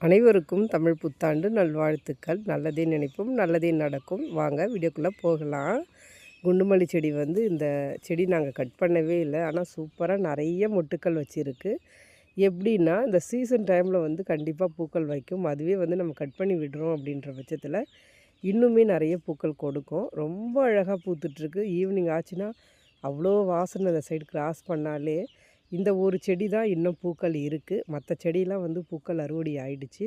அனைவருக்கும் தமிழ் புத்தாண்டு நல்வாழ்த்துக்கள். நல்லதே நினைப்போம், நல்லதே நடக்கும். வாங்க வீடியோக்குள்ளே போகலாம். குண்டுமல்லி செடி இந்த செடி நாங்கள் கட் பண்ணவே இல்லை. ஆனால் சூப்பராக நிறைய மொட்டுக்கள் வச்சுருக்கு. எப்படின்னா இந்த சீசன் டைமில் கண்டிப்பாக பூக்கள் வைக்கும். அதுவே நம்ம கட் பண்ணி விடுறோம் அப்படின்ற பட்சத்தில் இன்னுமே நிறைய பூக்கள் கொடுக்கும். ரொம்ப அழகாக பூத்துட்ருக்கு. ஈவினிங் ஆச்சுன்னா அவ்வளோ வாசனை அந்த சைடு கிராஸ் பண்ணாலே. இந்த ஒரு செடி தான் இன்னும் பூக்கள் இருக்குது. மற்ற செடியெலாம் பூக்கள் அறுவடை ஆயிடுச்சு.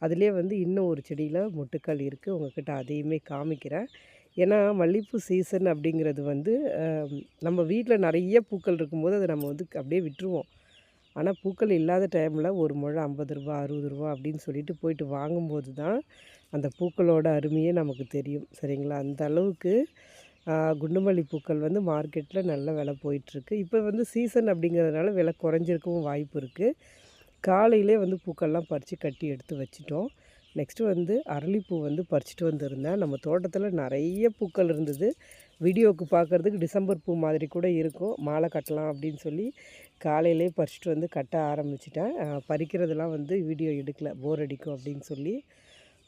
அதிலே இன்னும் ஒரு செடியில் மொட்டுக்கள் இருக்குது. உங்கள்கிட்ட அதையுமே காமிக்கிறேன். ஏன்னா மல்லிகைப்பூ சீசன் அப்படிங்கிறது நம்ம வீட்டில் நிறைய பூக்கள் இருக்கும்போது அதை நம்ம அப்படியே விட்டுருவோம். ஆனால் பூக்கள் இல்லாத டைமில் ஒரு முழம் ரூ. 50 ரூ. 60 அப்படின்னு சொல்லிட்டு போயிட்டு வாங்கும்போது தான் அந்த பூக்களோட அருமையே நமக்கு தெரியும். சரிங்களா? அந்த அளவுக்கு குண்டுமல்லி பூக்கள் மார்க்கெட்டில் நல்ல விலை போயிட்டுருக்கு. இப்போ சீசன் அப்படிங்கிறதுனால விலை குறைஞ்சிருக்கவும் வாய்ப்பு இருக்குது. காலையிலே பூக்கள்லாம் பறித்து கட்டி எடுத்து வச்சிட்டோம். நெக்ஸ்ட்டு அரளிப்பூ பறிச்சிட்டு வந்திருந்தேன். நம்ம தோட்டத்தில் நிறைய பூக்கள் இருந்தது. வீடியோவுக்கு பார்க்குறதுக்கு டிசம்பர் பூ மாதிரி கூட இருக்கும். மாலை கட்டலாம் அப்படின்னு சொல்லி காலையிலே பறிச்சிட்டு கட்ட ஆரம்பிச்சிட்டேன். பறிக்கிறதெல்லாம் வீடியோ எடுக்கல, போர் அடிக்கும் அப்படின்னு சொல்லி.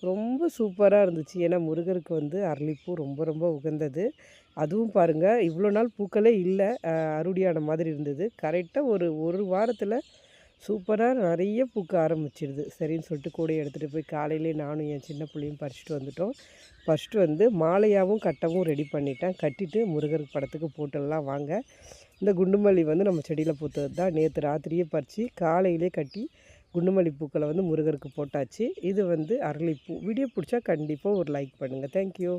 ரொம்ப சூப்பராக இருந்துச்சு. ஏன்னா முருகருக்கு அரளிப்பூ ரொம்ப ரொம்ப உகந்தது. அதுவும் பாருங்கள், இவ்வளோ நாள் பூக்களே இல்லை, அறுவடையான மாதிரி இருந்தது. கரெக்டாக ஒரு வாரத்தில் சூப்பராக நிறைய பூக்க ஆரம்பிச்சிடுது. சரின்னு சொல்லிட்டு கூடையை எடுத்துகிட்டு போய் காலையிலே நானும் என் சின்ன பிள்ளையும் பறிச்சிட்டு வந்துட்டோம். ஃபஸ்ட்டு மாலையாகவும் கட்டவும் ரெடி பண்ணிட்டேன். கட்டிட்டு முருகர் படத்துக்கு போட்டுடலாம் வாங்க. இந்த குண்டுமல்லி நம்ம செடியில் பூத்தது தான். நேற்று ராத்திரியே பறித்து காலையிலே கட்டி குண்டுமல்லி பூக்களை முருகருக்கு போட்டாச்சு. இது அரளிப்பூ. வீடியோ பிடிச்சா கண்டிப்பாக ஒரு லைக் பண்ணுங்கள். தேங்க்யூ.